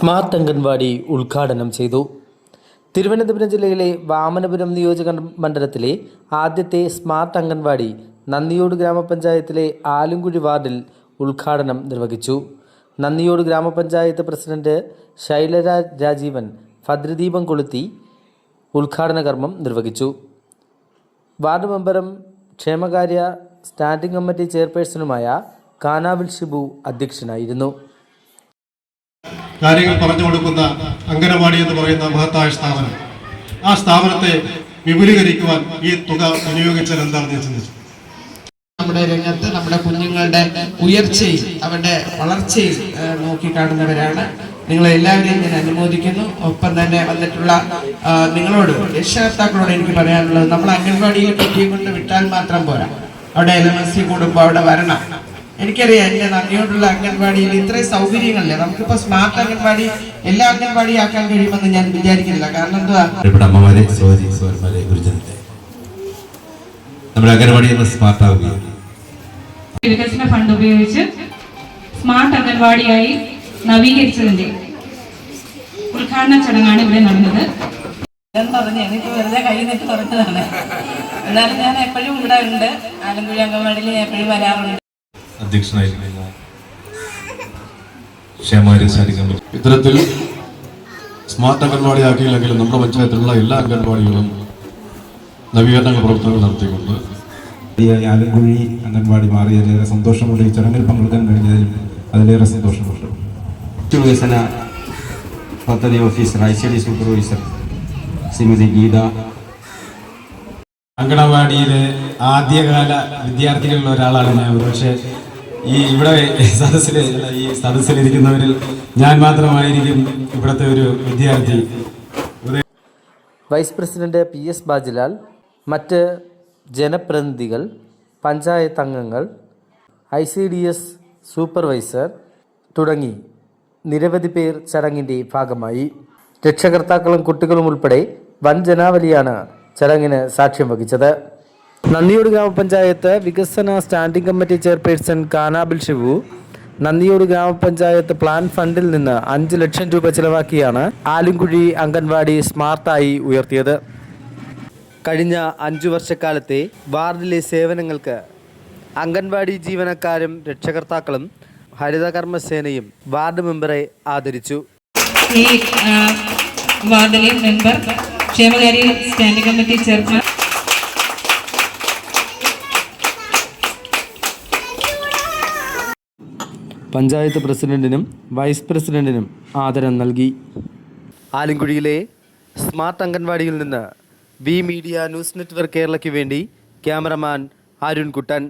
Smart anganwadi ഉദ്ഘാടനം ചെയ്തു. തിരുവനന്തപുരം ജില്ലയിലെ വാമനപുരം നിയോജക മണ്ഡലത്തിലെ ആദ്യത്തെ സ്മാർട്ട് അംഗൻവാടി നന്ദിയോട് ഗ്രാമപഞ്ചായത്തിലെ ആലുംകുഴി വാർഡിൽ ഉദ്ഘാടനം നിർവഹിച്ചു. നന്ദിയോട് ഗ്രാമപഞ്ചായത്ത് പ്രസിഡന്റ് ശൈലജ രാജീവൻ ഭദ്രദീപം കൊളുത്തി ഉദ്ഘാടന കർമ്മം നിർവഹിച്ചു. വാർഡ് മെമ്പറും ക്ഷേമകാര്യ സ്റ്റാൻഡിംഗ് കമ്മിറ്റി ചെയർപേഴ്സണുമായ കാനാവിൽ ഷിബു അധ്യക്ഷനായിരുന്നു. കാര്യങ്ങൾ പറഞ്ഞു കൊടുക്കുന്ന അംഗനവാടി എന്ന് പറയുന്ന മഹത്തായ സ്ഥാപനം, ആ സ്ഥാപനത്തെ വിപുലീകരിക്കുവാൻ ഈ തുക വിനിയോഗിച്ചാൽ എന്താണെന്ന് ഞാൻ ചിന്തിച്ചു. നമ്മുടെ രംഗത്ത് നമ്മുടെ കുഞ്ഞുങ്ങളുടെ ഉയർച്ചയിൽ അവരുടെ വളർച്ചയിൽ നോക്കിക്കാണുന്നവരാണ്. നിങ്ങളെല്ലാവരെയും ഞാൻ അനുമോദിക്കുന്നു. ഒപ്പം തന്നെ വന്നിട്ടുള്ള നിങ്ങളോട് രക്ഷകർത്താക്കളോട് എനിക്ക് പറയാനുള്ളത്, നമ്മൾ അംഗൻവാടിയിൽ കുട്ടിയെ കൊണ്ട് വിട്ടാൽ മാത്രം പോരാ, അവിടെ LMSC കൂടുമ്പോൾ അവിടെ വരണം. എനിക്കറിയാം, എൻ്റെ നന്ദിയോടുള്ള അംഗൻവാടിയിൽ ഇത്രയും സൗകര്യങ്ങളില്ല. നമുക്കിപ്പോൾ സ്മാർട്ട് അംഗൻവാടി എല്ലാ അംഗൻവാടി ആക്കാൻ കഴിയുമെന്ന് ഞാൻ വിചാരിക്കുന്നില്ല. കാരണം എന്തുവാ, നമ്മുടെ അംഗൻവാടി സ്മാർട്ട് ആവുകയാണ്. വികസന ഫണ്ട് ഉപയോഗിച്ച് സ്മാർട്ട് അംഗൻവാടിയായി നവീകരിച്ചതിന്റെ ഉദ്ഘാടന ചടങ്ങാണ് ഇവിടെ നടന്നത്. എനിക്ക് വെറുതെ കൈ നീട്ടി തുറച്ചതാണ്. എന്നാലും ഞാൻ എപ്പോഴും ഇവിടെ ഉണ്ട്. ആലമ്പുഴ അംഗൻവാടിയിൽ ഞാൻ എപ്പോഴും വരാറുണ്ട്. അധ്യക്ഷനായിരിക്കുന്ന ക്ഷേമകാര്യ സ്റ്റാൻഡിംഗ് കമ്മിറ്റി ഇത്തരത്തിൽ സ്മാർട്ട് അംഗൻവാടി ആക്കിയില്ലെങ്കിലും നമ്മുടെ പഞ്ചായത്തിലുള്ള എല്ലാ അംഗൻവാടികളും നവീകരണ പ്രവർത്തനങ്ങൾ നടത്തിക്കൊണ്ട് ആലങ്കുഴി അംഗൻവാടി മാറിയതിലേറെ സന്തോഷമുണ്ട്. ഈ ചടങ്ങിൽ പങ്കെടുക്കാൻ കഴിഞ്ഞതിൽ അതിലേറെ സന്തോഷമുണ്ട്. വികസന പദ്ധതി officer ICD supervisor Shrimati Geetha. അങ്കണവാടിയിലെ ആദ്യകാല വിദ്യാർത്ഥികളിൽ ഒരാളാണ് ഞാൻ. പക്ഷേ ഈ സദസ്സിലിരിക്കുന്നവരിൽ ഞാൻ മാത്രമായിരിക്കും ഇവിടുത്തെ ഒരു വിദ്യാർത്ഥി. വൈസ് പ്രസിഡന്റ് PS ബാജിലാൽ, മറ്റ് ജനപ്രതിനിധികൾ, പഞ്ചായത്ത് അംഗങ്ങൾ, ICDS സൂപ്പർവൈസർ തുടങ്ങി നിരവധി പേർ ചടങ്ങിൻ്റെ ഭാഗമായി. രക്ഷകർത്താക്കളും കുട്ടികളും ഉൾപ്പെടെ വൻ ജനാവലിയാണ് ചടങ്ങിന് സാക്ഷ്യം വഹിച്ചത്. നന്ദിയോട് ഗ്രാമപഞ്ചായത്ത് വികസന സ്റ്റാൻഡിംഗ് കമ്മിറ്റി ചെയർപേഴ്സൺ കാനാബിൽ ഷിബു, നന്ദിയോട് ഗ്രാമപഞ്ചായത്ത് പ്ലാൻ ഫണ്ടിൽ നിന്ന് 5 ലക്ഷം രൂപ ചിലവാക്കിയാണ് ആലുംകുഴി അംഗൻവാടി സ്മാർട്ടായി ഉയർത്തിയത്. കഴിഞ്ഞ 5 വർഷക്കാലത്തെ വാർഡിലെ സേവനങ്ങൾക്ക് അംഗൻവാടി ജീവനക്കാരും രക്ഷകർത്താക്കളും ഹരിതകർമ്മസേനയും വാർഡ് മെമ്പറെ ആദരിച്ചു. ഈ വാർഡിലെ മെമ്പർ, ക്ഷേമകാര്യ സ്റ്റാൻഡിംഗ് കമ്മിറ്റി ചെയർമാൻ, പഞ്ചായത്ത് പ്രസിഡന്റിനും വൈസ് പ്രസിഡന്റിനും ആദരം നൽകി. ആലങ്കുഴിയിലെ സ്മാർട്ട് അംഗൻവാടിയിൽ നിന്ന് V മീഡിയ ന്യൂസ് നെറ്റ്വർക്ക് കേരളയ്ക്ക് വേണ്ടി ക്യാമറമാൻ അരുൺ കുട്ടൻ.